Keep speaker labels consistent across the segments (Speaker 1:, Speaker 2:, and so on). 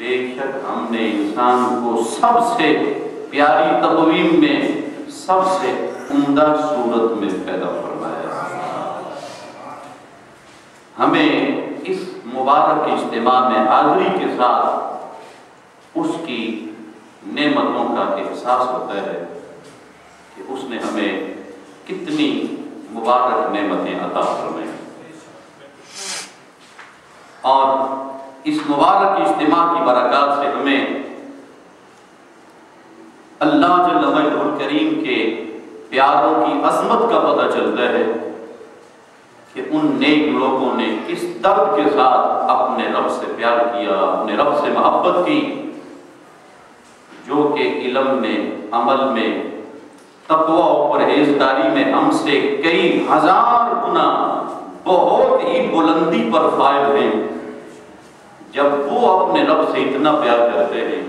Speaker 1: بے شک ہم نے انسان کو سب سے پیاری تقویم میں سب سے عمدہ صورت میں پیدا فرمایا۔ ہمیں اس مبارک اجتماع میں حاضری کے ساتھ اس کی نعمتوں کا احساس ہوتا ہے کہ اس نے ہمیں کتنی مبارک نعمتیں عطا فرمائیں، اور اس مبارک اجتماع کی برکات سے ہمیں اللہ جل وعلا الکریم کے پیاروں کی عظمت کا پتہ چلتا ہے کہ ان نیک لوگوں نے کس درد کے ساتھ اپنے رب سے پیار کیا، اپنے رب سے محبت کی، جو کہ علم میں، عمل میں، تقوی و پرہیزگاری میں ہم سے کئی ہزار گنا بہت ہی بلندی پر فائز ہیں۔ جب وہ اپنے رب سے اتنا پیار کرتے ہیں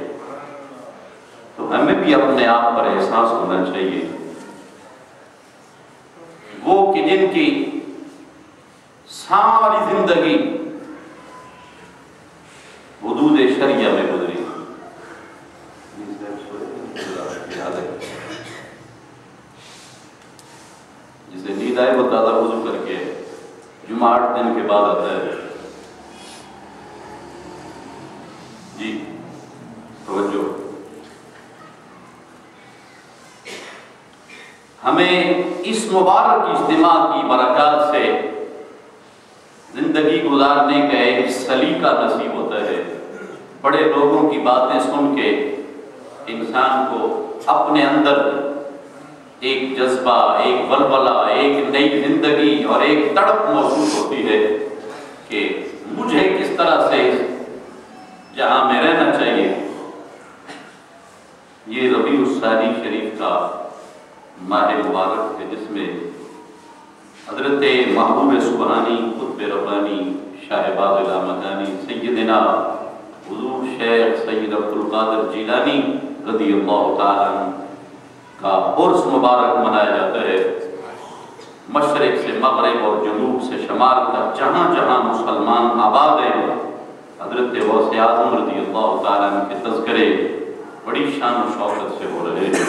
Speaker 1: تو ہمیں بھی اپنے آپ پر احساس ہونا چاہیے۔ وہ کہ جن کی ساری زندگی حدود شریعہ میں گزری، جسے نیند آئے وہ تازہ وضو کر کے جمعہ 8 دن کے بعد آتا ہے۔ جی توجہ، ہمیں اس مبارک اجتماع کی برکات سے زندگی گزارنے کا ایک سلیقہ نصیب ہوتا ہے۔ بڑے لوگوں کی باتیں سن کے انسان کو اپنے اندر ایک جذبہ، ایک ولولہ، ایک نئی زندگی اور ایک تڑپ محسوس ہوتی ہے کہ مجھے کس طرح سے جہاں میں رہنا چاہیے۔ یہ ربیع الثانی شریف کا ماہ مبارک ہے، جس میں حضرت محبوب سبحانی قطب ربانی شاہ باغ لامکانی سیدنا حضور شیخ سید عبد القادر جیلانی رضی اللہ تعالیٰ عنہ کا عرس مبارک منایا جاتا ہے۔ مشرق سے مغرب اور جنوب سے شمال تک جہاں جہاں مسلمان آباد ہیں، حضرت غوث اعظم رضی اللہ تعالیٰ عنہ کے تذکرے بڑی شان و شوکت سے ہو رہے ہیں،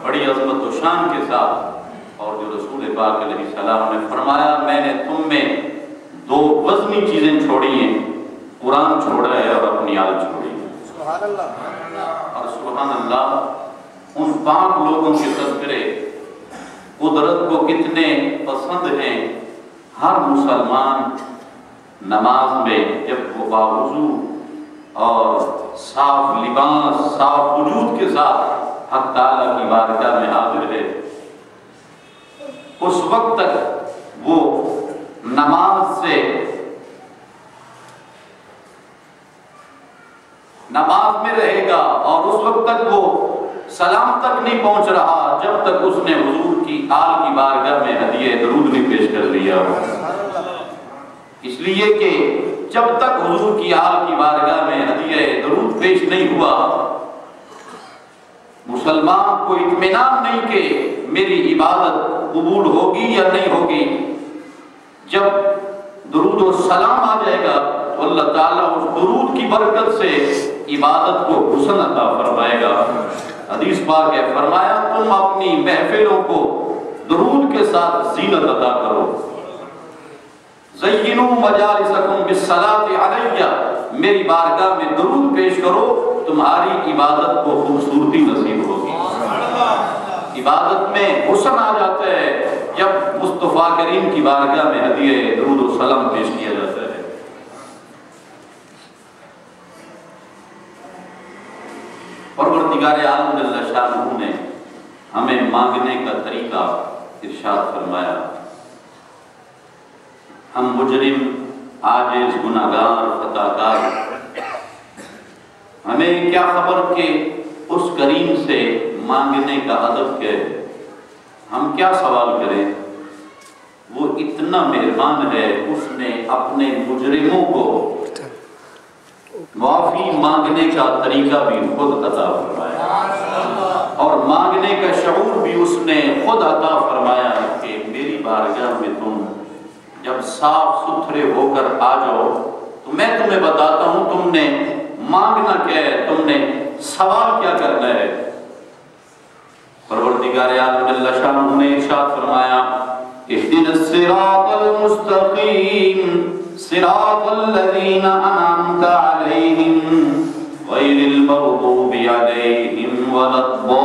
Speaker 1: بڑی عظمت و شان کے ساتھ۔ اور جو رسول پاک علیہ السلام نے فرمایا، میں نے تم میں 2 وزنی چیزیں چھوڑی ہیں، قرآن چھوڑا ہے اور اپنی آل چھوڑی ہے۔ سبحان اللہ۔ اور سبحان اللہ، ان 5 لوگوں کے تذکرے قدرت کو کتنے پسند ہیں۔ ہر مسلمان نماز میں جب وہ باوضو اور صاف لباس، صاف وجود کے ساتھ حق تعالیٰ کی بارگاہ میں حاضر ہے، اس وقت تک وہ نماز میں رہے گا، اور اس وقت تک وہ سلام تک نہیں پہنچ رہا جب تک اس نے حضور کی آل کی بارگاہ میں ہدیہ درود نہیں پیش کر لیا۔ اس لیے کہ جب تک حضور کی آل کی بارگاہ میں ہدیہ درود پیش نہیں ہوا، مسلمان کو اطمینان نہیں کہ میری عبادت قبول ہوگی یا نہیں ہوگی۔ جب درود و سلام آ جائے گا تو اللہ تعالیٰ اس درود کی برکت سے عبادت کو حسن عطا فرمائے گا۔ حدیث پاک ہے، فرمایا تم اپنی محفلوں کو درود کے ساتھ زینت عطا کرو۔ زینوا مجالسکم بالصلاۃ علیہ، میری بارگاہ میں درود پیش کرو، تمہاری عبادت کو خوبصورتی نصیب ہوگی۔ عبادت میں حسن آ جاتا ہے جب مصطفیٰ کریم کی بارگاہ میں ہدیہ درود و سلام پیش کیا جاتا ہے۔ پروردگار عالم جل شانہ نے ہمیں مانگنے کا طریقہ ارشاد فرمایا۔ ہم مجرم، عاجز، گناہگار، خطا کار، ہمیں کیا خبر کہ اس کریم سے مانگنے کا ادب کیا ہے، ہم کیا سوال کریں۔ وہ اتنا مہربان ہے، اس نے اپنے مجرموں کو معافی مانگنے کا طریقہ بھی خود عطا فرمایا، اور مانگنے کا شعور بھی اس نے خود عطا فرمایا کہ میری بارگاہ میں تم جب صاف ستھرے ہو کر آ جاؤ تو میں تمہیں بتاتا ہوں تم نے مانگنا کیا ہے، تم نے سوال کیا کرنا ہے؟ پروردگار عالم جل شانہ نے ارشاد فرمایا اهدنا الصراط المستقیم صراط الذین انعمت علیہم غیر المغضوب علیہم ولا الضالین۔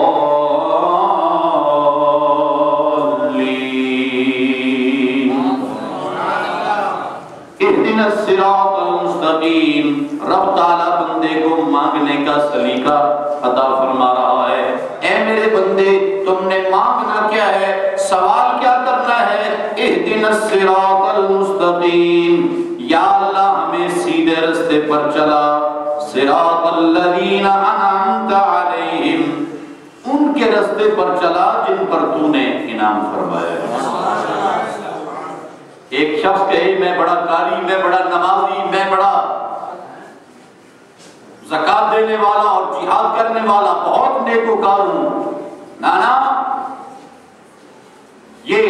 Speaker 1: اهدنا الصراط المستقیم، رب تعالیٰ بندے کو مانگنے کا سلیقہ عطا فرما رہا ہے۔ اے میرے بندے، تم نے مانگنا کیا ہے، سوال کیا کرنا ہے؟ اهدنا الصراط المستقیم، یا اللہ ہمیں سیدھے رستے پر چلا، صراط الذین انعمت علیہم، ان کے رستے پر چلا جن پر تو نے انعام فرمایا ہے۔ ایک شخص کہے میں بڑا قاری، میں بڑا نمازی، میں بڑا زکات دینے والا اور جہاد کرنے والا، بہت نیکوکار ہوں۔ نانا، یہ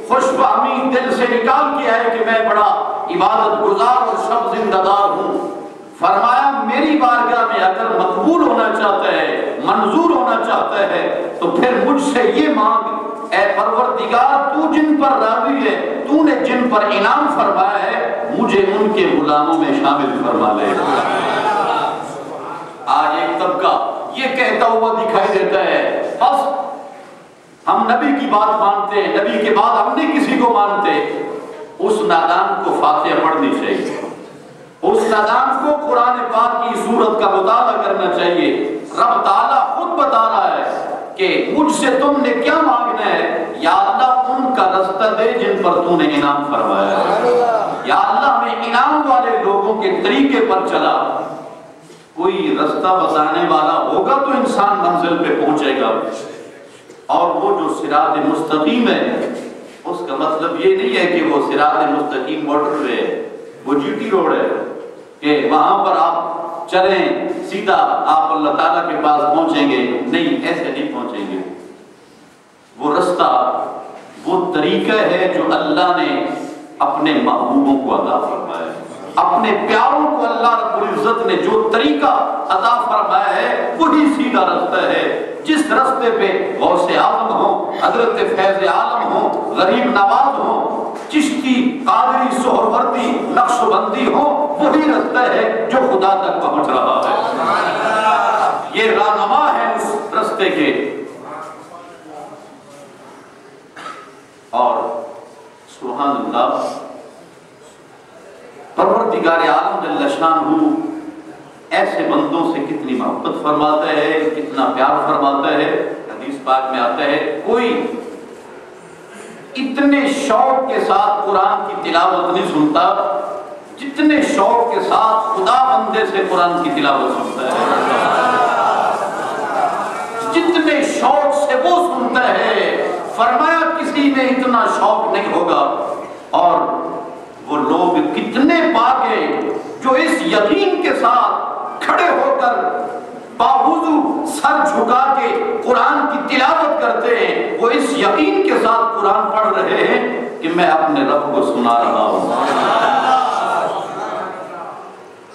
Speaker 1: خوش فہمی دل سے نکال کے ہے کہ میں بڑا عبادت گزار اور شب زندہ دار ہوں۔ فرمایا میری بارگاہ میں اگر مقبول ہونا چاہتا ہے، منظور ہونا چاہتا ہے، تو پھر مجھ سے یہ مانگ، اے پروردگار تو جن پر راضی ہے، تو نے جن پر انعام فرمایا ہے، مجھے ان کے غلاموں میں شامل فرما لے۔ آج ایک طبقہ یہ کہتا ہوا دکھائی دیتا ہے بس ہم نبی کی بات مانتے ہیں، نبی کے بعد ہم نہیں کسی کو مانتے۔ اس نادان کو فاتحہ پڑھنی چاہیے، اس نادان کو قرآن پاک کی سورت کا مطالعہ کرنا چاہیے۔ رب تعالیٰ خود بتا رہا ہے کہ مجھ سے تم نے کیا مانگنا ہے، یا اللہ ان کا رستہ دے جن پر تو نے انعام فرمایا ہے، یا اللہ ہمیں انعام والے لوگوں کے طریقے پر چلا۔ کوئی رستہ بتانے والا ہوگا تو انسان منزل پہ پہنچے گا، اور وہ جو صراط مستقیم ہے اس کا مطلب یہ نہیں ہے کہ وہ صراط مستقیم موٹر وے ہے، وہ جی ٹی روڈ ہے کہ وہاں پر آپ چلیں سیدھا آپ اللہ تعالیٰ کے پاس پہنچیں گے، نہیں، ایسے نہیں پہنچیں گے۔ وہ رستہ، وہ طریقہ ہے جو اللہ نے اپنے محبوبوں کو عطا فرمایا ہے، اپنے پیاروں کو اللہ رب العزت نے جو طریقہ عطا فرمایا ہے وہی سیدھا رستہ ہے۔ جس رستے پہ غوث اعظم ہوں، حضرت فیض عالم ہوں، غریب نواز ہوں، چشتی، قادری، سہروردی، نقشبندی ہوں، وہی رستہ ہے جو خدا تک پہنچ رہا ہے۔ یہ رہنما ہے اس رستے کے۔ اور سبحان اللہ، پروردگار عالم جل شانہ ایسے بندوں سے کتنی محبت فرماتا ہے، کتنا پیار فرماتا ہے۔ حدیث پاک میں آتا ہے کوئی اتنے شوق کے ساتھ قرآن کی تلاوت نہیں سنتا جتنے شوق کے ساتھ خدا بندے سے قرآن کی تلاوت سنتا ہے، جتنے شوق سے وہ سنتا ہے، فرمایا کسی میں اتنا شوق نہیں ہوگا۔ اور وہ لوگ کتنے پاک ہیں جو اس یقین کے ساتھ کھڑے ہو کر باوضو سر جھکا کے قرآن کی تلاوت کرتے ہیں، وہ اس یقین کے ساتھ قرآن پڑھ رہے ہیں کہ میں اپنے رب کو سنا رہا ہوں۔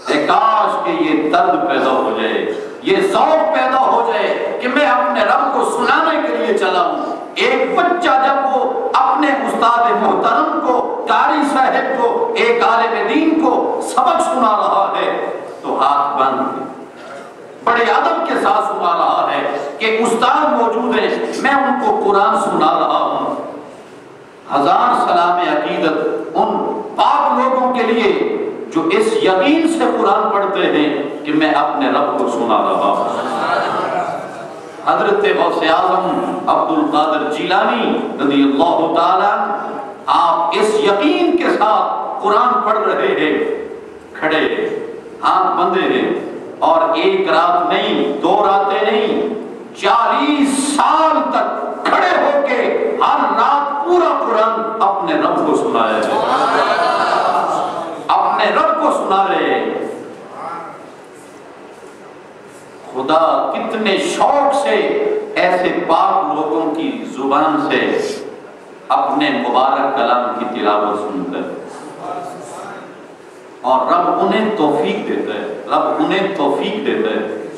Speaker 1: اے کاش کہ یہ درد پیدا ہو جائے، یہ ذوق پیدا ہو جائے کہ میں اپنے رب کو سنانے کے لیے چلا ہوں۔ ایک بچہ جب وہ اپنے استاد محترم کو، قاری صاحب کو، ایک عالم دین کو سبق سنا رہا ہے تو ہاتھ بند بڑے ادب کے ساتھ سنا رہا ہے کہ استاد موجود ہیں، میں ان کو قرآن سنا رہا ہوں۔ ہزار سلام عقیدت ان پاک لوگوں کے لیے جو اس یقین سے قرآن پڑھتے ہیں کہ میں اپنے رب کو سنا رہا ہوں۔ حضرت غوث اعظم عبد القادر جیلانی رضی اللہ تعالیٰ، آپ اس یقین کے ساتھ قرآن پڑھ رہے ہیں، کھڑے ہاتھ بندے ہیں، اور ایک رات نہیں، دو راتیں نہیں، 40 سال تک کھڑے ہو کے ہر رات پورا قرآن اپنے رب کو سنایا ہے، اپنے رب کو سنا رہے ہیں۔ خدا کتنے شوق سے ایسے پاک لوگوں کی زبان سے اپنے مبارک کلام کی تلاوت سنتا ہے، اور رب انہیں توفیق دیتا ہے۔ رب انہیں توفیق دیتا ہے